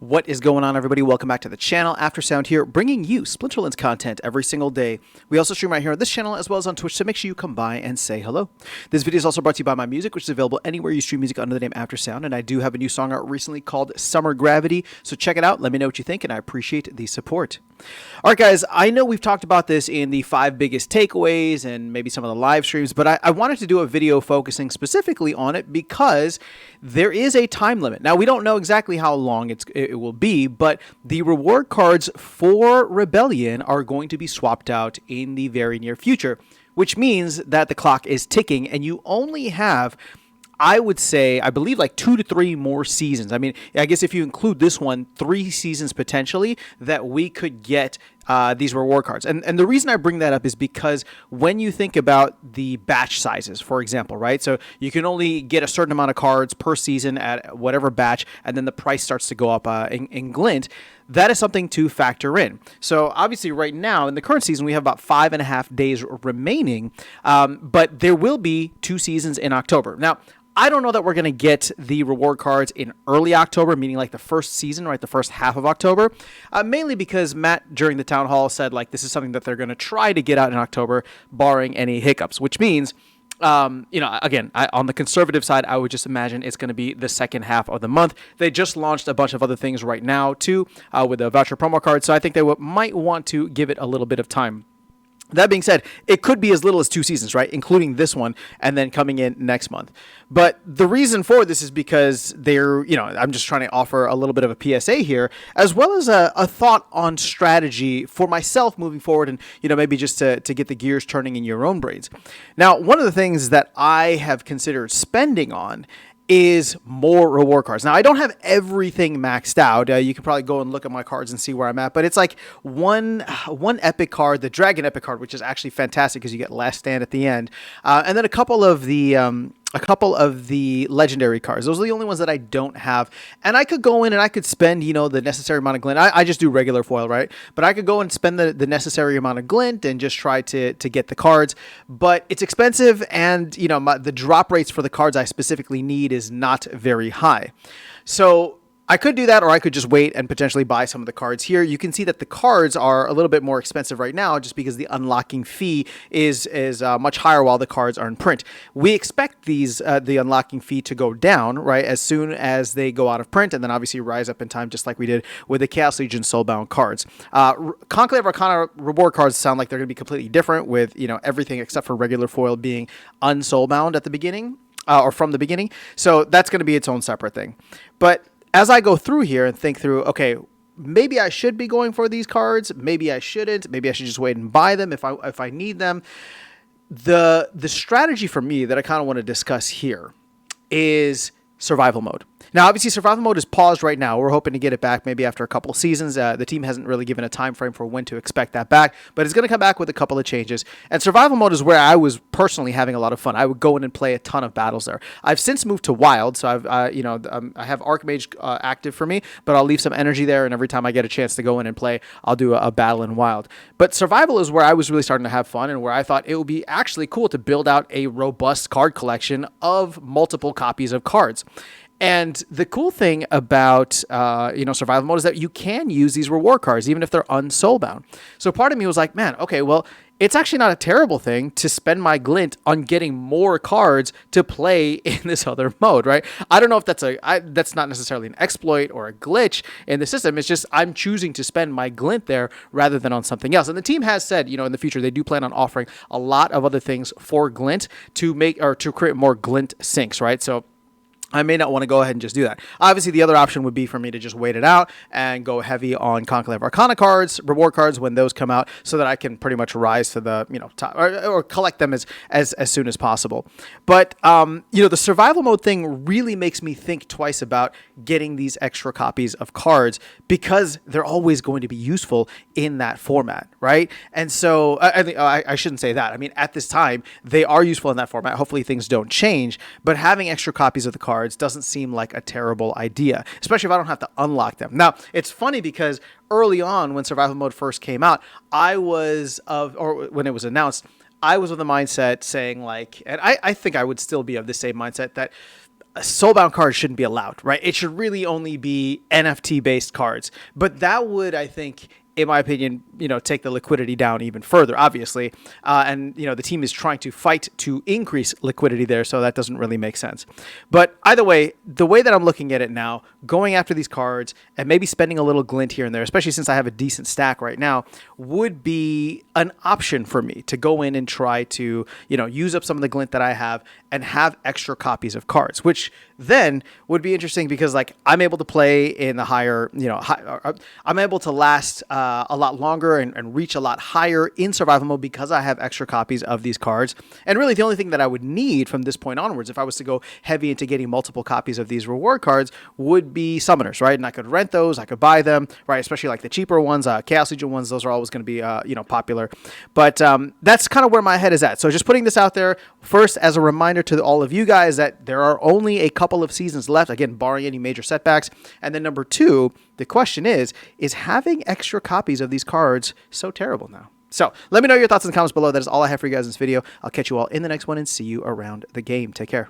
What is going on, everybody? Welcome back to the channel. Aftersound here, bringing you Splinterlands content every single day. We also stream right here on this channel as well as on Twitch, so make sure you come by and say hello. This video is also brought to you by my music, which is available anywhere you stream music under the name Aftersound, and I do have a new song out recently called Summer Gravity, so check it out. Let me know what you think, and I appreciate the support. All right, guys, I know we've talked about this in the 5 biggest takeaways and maybe some of the live streams, but I wanted to do a video focusing specifically on it because there is a time limit. Now, we don't know exactly how long it will be, but the reward cards for Rebellion are going to be swapped out in the very near future, which means that the clock is ticking and you only have, I would say, I believe like 2 to 3 more seasons. I mean, I guess if you include this one, 3 seasons potentially that we could get these reward cards. And the reason I bring that up is because when you think about the batch sizes, for example, right? So you can only get a certain amount of cards per season at whatever batch, and then the price starts to go up in Glint. That is something to factor in. So obviously right now in the current season, we have about 5.5 days remaining, but there will be 2 seasons in October. Now, I don't know that we're going to get the reward cards in early October, meaning like the first season, right, the first half of October, mainly because Matt during the town hall said like this is something that they're going to try to get out in October, barring any hiccups, which means, again, on the conservative side, I would just imagine it's going to be the second half of the month. They just launched a bunch of other things right now too, with the voucher promo card, so I think they might want to give it a little bit of time. That being said, it could be as little as 2 seasons, right? Including this one and then coming in next month. But the reason for this is because I'm just trying to offer a little bit of a PSA here, as well as a thought on strategy for myself moving forward and, maybe just to get the gears turning in your own brains. Now, one of the things that I have considered spending on is more reward cards. Now, I don't have everything maxed out. You can probably go and look at my cards and see where I'm at, but it's like one epic card, the Dragon Epic card, which is actually fantastic because you get Last Stand at the end, and then a couple of the legendary cards. Those are the only ones that I don't have. And I could go in and I could spend, the necessary amount of glint. I just do regular foil, right? But I could go and spend the necessary amount of glint and just try to get the cards. But it's expensive and, the drop rates for the cards I specifically need is not very high. So I could do that, or I could just wait and potentially buy some of the cards here. You can see that the cards are a little bit more expensive right now just because the unlocking fee is much higher while the cards are in print. We expect the unlocking fee to go down, right, as soon as they go out of print, and then obviously rise up in time just like we did with the Chaos Legion Soulbound cards. Conclave Arcana reward cards sound like they're going to be completely different with, everything except for regular foil being unsoulbound at the beginning, or from the beginning. So that's going to be its own separate thing. But as I go through here and think through, okay, maybe I should be going for these cards, maybe I shouldn't, maybe I should just wait and buy them if I need them. The strategy for me that I kind of want to discuss here is survival mode. Now, obviously, survival mode is paused right now. We're hoping to get it back maybe after a couple of seasons. The team hasn't really given a time frame for when to expect that back, but it's going to come back with a couple of changes. And survival mode is where I was personally having a lot of fun. I would go in and play a ton of battles there. I've since moved to Wild, so I have Archmage active for me, but I'll leave some energy there, and every time I get a chance to go in and play, I'll do a battle in Wild. But survival is where I was really starting to have fun and where I thought it would be actually cool to build out a robust card collection of multiple copies of cards. And the cool thing about, survival mode is that you can use these reward cards, even if they're unsoulbound. So part of me was like, man, okay, well, it's actually not a terrible thing to spend my glint on getting more cards to play in this other mode, right? I don't know if that's not necessarily an exploit or a glitch in the system. It's just I'm choosing to spend my glint there rather than on something else. And the team has said, in the future, they do plan on offering a lot of other things for glint to create more glint sinks, right? So I may not want to go ahead and just do that. Obviously, the other option would be for me to just wait it out and go heavy on Conclave Arcana cards, reward cards when those come out, so that I can pretty much rise to the top, or collect them as soon as possible. But the survival mode thing really makes me think twice about getting these extra copies of cards because they're always going to be useful in that format, right? And so I shouldn't say that. I mean, at this time, they are useful in that format. Hopefully, things don't change, but having extra copies of the cards doesn't seem like a terrible idea, especially if I don't have to unlock them. Now, it's funny because early on when survival mode first came out, when it was announced, I was of the mindset saying like, and I think I would still be of the same mindset that soulbound cards shouldn't be allowed, right? It should really only be NFT based cards. But that would, I think, in my opinion, take the liquidity down even further, obviously. And the team is trying to fight to increase liquidity there, so that doesn't really make sense. But either way, the way that I'm looking at it now, going after these cards and maybe spending a little glint here and there, especially since I have a decent stack right now, would be an option for me to go in and try to, use up some of the glint that I have and have extra copies of cards, which then would be interesting because I'm able to play in the higher, I'm able to last a lot longer and reach a lot higher in survival mode because I have extra copies of these cards. And really the only thing that I would need from this point onwards, if I was to go heavy into getting multiple copies of these reward cards, would be summoners, right? And I could rent those, I could buy them, right? Especially the cheaper ones, Chaos Legion ones, those are always going to be, popular. But that's kind of where my head is at. So just putting this out there first as a reminder to all of you guys that there are only a couple of seasons left, again, barring any major setbacks. And then number two, the question is having extra copies of these cards so terrible now? So let me know your thoughts in the comments below. That is all I have for you guys in this video. I'll catch you all in the next one and see you around the game. Take care.